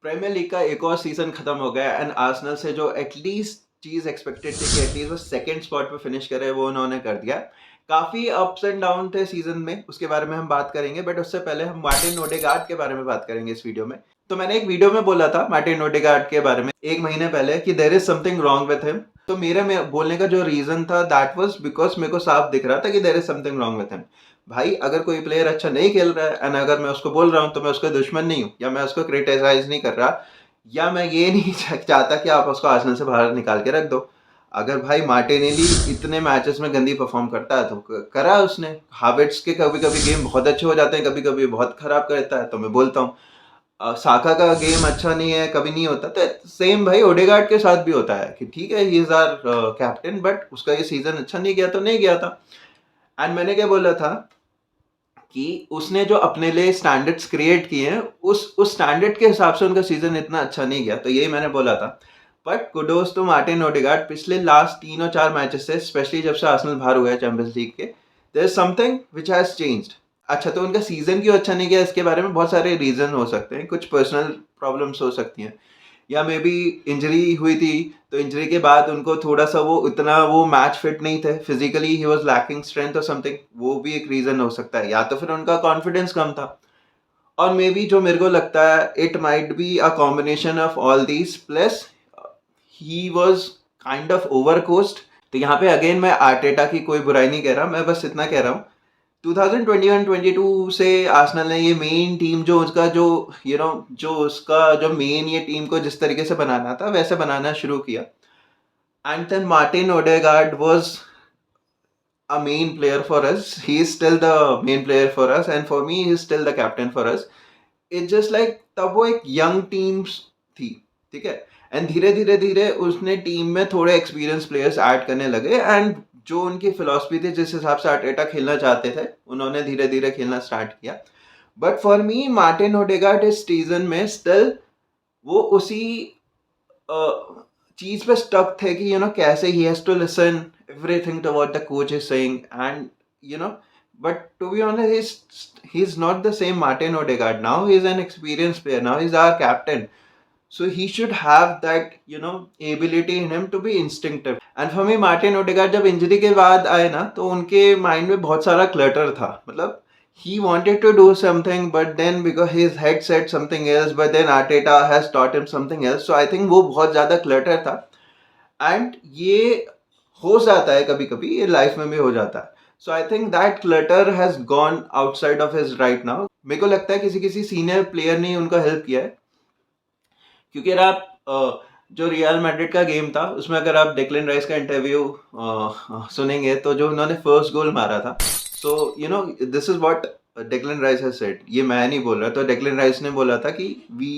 Premiere league का एक और सीजन खत्म हो गया एंड आर्सेनल से जो एटलीस्ट चीज एक्सपेक्टेड थी कि एटलीस्ट वो सेकंड स्पॉट पे फिनिश करे वो उन्होंने कर दिया। काफी अप्स एंड डाउन थे सीजन में, उसके बारे में हम बात करेंगे, बट उससे पहले हम मार्टिन ओडेगार्ड के बारे में बात करेंगे इस वीडियो में। तो मैंने एक वीडियो में बोला था मार्टिन ओडेगार्ड के बारे में एक महीने पहले कि there is something wrong with him. तो मेरे में बोलने का जो रीजन था दैट वाज बिकॉज मेरे को साफ दिख रहा था कि there is something wrong with him. भाई अगर कोई प्लेयर अच्छा नहीं खेल रहा है एंड अगर मैं उसको बोल रहा हूँ तो मैं उसका दुश्मन नहीं हूँ या मैं उसको क्रिटिसाइज नहीं कर रहा, या मैं ये नहीं चाहता कि आप उसको आर्सेनल से बाहर निकाल के रख दो। अगर भाई मार्टिनेली इतने मैचेस में गंदी परफॉर्म करता है तो करा उसने। हावर्ट्स के कभी कभी गेम बहुत अच्छे हो जाते हैं, कभी कभी बहुत खराब करता है, तो मैं बोलता हूँ साका का गेम अच्छा नहीं है, कभी नहीं होता। तो सेम भाई ओडेगार्ड के साथ भी होता है कि ठीक है he is our captain, but उसका ये सीजन अच्छा नहीं गया तो नहीं गया था। एंड मैंने क्या बोला था कि उसने जो अपने लिए स्टैंडर्ड्स क्रिएट किए हैं उस स्टैंडर्ड के हिसाब से उनका सीजन इतना अच्छा नहीं गया, तो यही मैंने बोला था। But kudos to Martin Odegaard, पिछले लास्ट 3 और 4 मैचेस से, स्पेशली जब से आर्सेनल बाहर हुआ है चैंपियंस लीग के, there is something which has changed. अच्छा, तो उनका सीजन क्यों अच्छा नहीं गया इसके बारे में बहुत सारे रीजन हो सकते हैं, कुछ पर्सनल प्रॉब्लम्स हो सकती हैं, या मे बी इंजरी हुई थी तो इंजरी के बाद उनको थोड़ा सा वो इतना वो मैच फिट नहीं थे, physically he was lacking strength और समथिंग, वो भी एक रीजन हो सकता है। या तो फिर उनका कॉन्फिडेंस कम था, और मे बी जो मेरे को लगता है it might be a combination of all these, plus he was kind of over cost. तो यहाँ पे अगेन मैं आर्टेटा की कोई बुराई नहीं कह रहा, मैं बस इतना कह रहा हूँ 2021-22 से आर्सेनल ने ये मेन टीम जो उसका जो जो उसका जो मेन ये टीम को जिस तरीके से बनाना था वैसे बनाना शुरू किया। And then Martin Odegaard was a main player for us. He is still the main player for us, and for me, he is still the captain for us. It's just like तब वो एक young team थी, ठीक है, and धीरे धीरे धीरे उसने टीम में थोड़े एक्सपीरियंस प्लेयर्स ऐड करने लगे, एंड जो उनकी फिलॉसफी थी जिस हिसाब से आर्टेटा खेलना चाहते थे उन्होंने धीरे धीरे खेलना स्टार्ट किया। But for me Martin Odegaard इस सीजन में स्टिल वो उसी चीज पे स्टक थे कि कैसे he has to listen everything to what the coach is saying, and you know but to be honest he's not the same Martin Odegaard now. He's an experienced player now, he's our captain, so he should have that ability in him to be instinctive. And for me Martin Odegaard जब injury के बाद आए ना तो उनके mind में बहुत सारा क्लटर था, मतलब he wanted to do something but then because his head said something else, but then Arteta has taught him something else, so I think वो बहुत ज़्यादा क्लटर था। एंड ये हो जाता है कभी कभी, ये लाइफ में भी हो जाता है। So I think that clutter has gone outside of his right now. मेरे को लगता है किसी किसी सीनियर प्लेयर ने उनका हेल्प किया है, क्योंकि अगर आप जो रियल मैड्रिड का गेम था उसमें अगर आप डेक्लन राइस का इंटरव्यू सुनेंगे तो जो उन्होंने फर्स्ट गोल मारा था, so this is what Declan rice has said, ये मैं नहीं बोल रहा। तो डेक्लन राइस ने बोला था कि we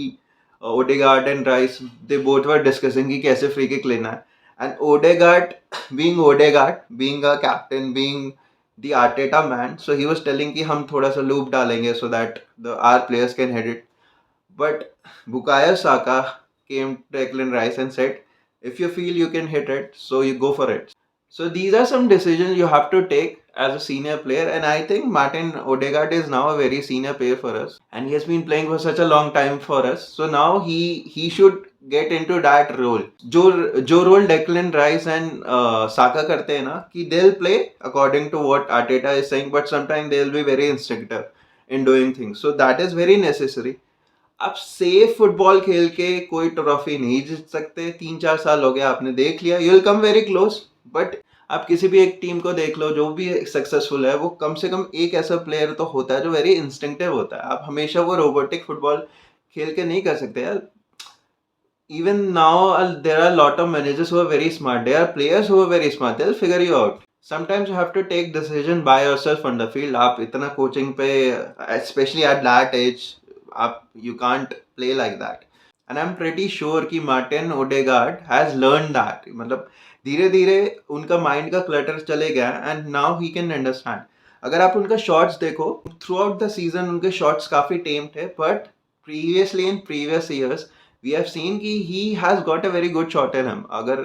Odegaard and Rice they both were discussing कि कैसे फ्री किक लेना है, and Odegaard, being a captain, being the Arteta man, so he was telling कि हम थोड़ा सा loop डालेंगे so that our players can hit it. But Bukayo Saka came to Declan Rice and said, if you feel you can hit it, so you go for it. So these are some decisions you have to take as a senior player, and I think Martin Odegaard is now a very senior player for us, and he has been playing for such a long time for us. So now he should get into that role. जो role Declan Rice and Saka करते हैं ना कि they'll play according to what Arteta is saying, but sometimes they'll be very instinctive in doing things. So that is very necessary. आप safe football खेल के कोई trophy नहीं जीत सकते। 3-4 साल हो गया, आपने देख लिया, you will come very close, but आप किसी भी एक टीम को देख लो जो भी सक्सेसफुल है, वो कम से कम एक ऐसा प्लेयर तो होता है जो वेरी इंस्टिंक्टिव होता है। आप हमेशा वो रोबोटिक फुटबॉल खेल के नहीं कर सकते यार। even now there are a lot of managers who are very smart, there are players who are very smart, they'll figure you out. Sometimes you have to take decision by yourself on the field. आप इतना coaching पे, especially at that age, आप you can't play like that. And I'm pretty sure कि Martin Odegaard has learned that. मतलब धीरे धीरे उनका mind का क्लटर चले गया and now he can understand. अगर आप उनका शॉट्स देखो थ्रू आउट द सीजन, उनके शॉट्स काफी टेम थे, but previously in previous years we have seen कि he has got a very good shot in him. अगर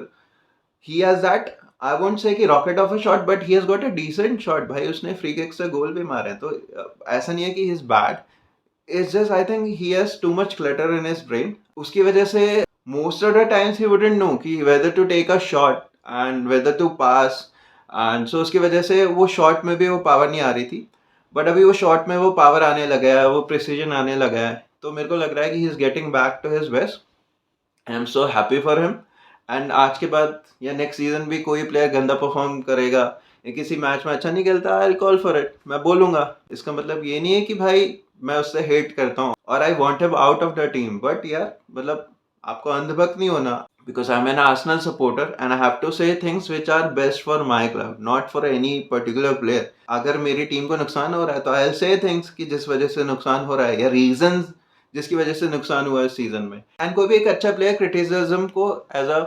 he has that, I won't say कि rocket of a shot, but he has got a decent shot. भाई उसने free kick से गोल भी मारे, तो ऐसा नहीं है कि he is bad. It's just I think he has too much clutter in his brain. उसकी वजह से most of the times he wouldn't know कि whether to take a shot and whether to pass, and so उसकी वजह से वो shot में भी वो पावर नहीं आ रही थी, बट अभी वो शॉट में वो पावर आने लगा है, वो प्रिसीजन आने लगा है, तो मेरे को लग रहा है कि he is getting back to his best. I am so happy for him. And आज के बाद या नेक्स्ट सीजन भी कोई प्लेयर गंदा परफॉर्म करेगा या किसी मैच में अच्छा नहीं खेलता, आई कॉल फॉर इट, मैं बोलूंगा. इसका मतलब ये नहीं है कि भाई मैं उससे हेट करता हूँ और I want him out of the team, but यार मतलब आपको अंधभक्त नहीं होना, because I'm an Arsenal supporter and I have to say things which are best for my club, not for any particular player. अगर मेरी टीम को नुकसान हो रहा है तो I'll say things कि जिस वजह से नुकसान हो रहा है या reasons जिसकी वजह से नुकसान हुआ है इस सीजन में. एंड कोई भी एक अच्छा प्लेयर क्रिटिसिज्म को एज अ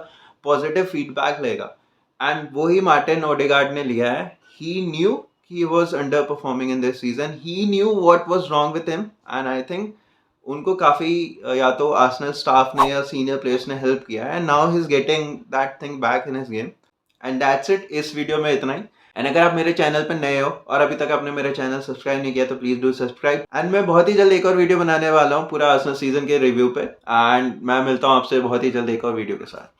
पॉजिटिव फीडबैक लेगा, एंड वो ही मार्टिन ओडेगार्ड ने लिया है. ही new he was underperforming in this season. He knew what was wrong with him, and I think उनको काफ़ी या तो आर्सेनल स्टाफ ने या सीनियर प्लेयर्स ने हेल्प किया है, and now he is getting that thing back in his game. And that's it, इस वीडियो में इतना ही. एंड अगर आप मेरे चैनल पर नए हो और अभी तक आपने मेरा चैनल सब्सक्राइब नहीं किया तो प्लीज डू सब्सक्राइब. एंड मैं बहुत ही जल्द एक और वीडियो बनाने वाला हूँ पूरा आर्सेनल सीजन के रिव्यू पे, एंड मैं मिलता हूँ आपसे बहुत ही जल्द एक और वीडियो के साथ.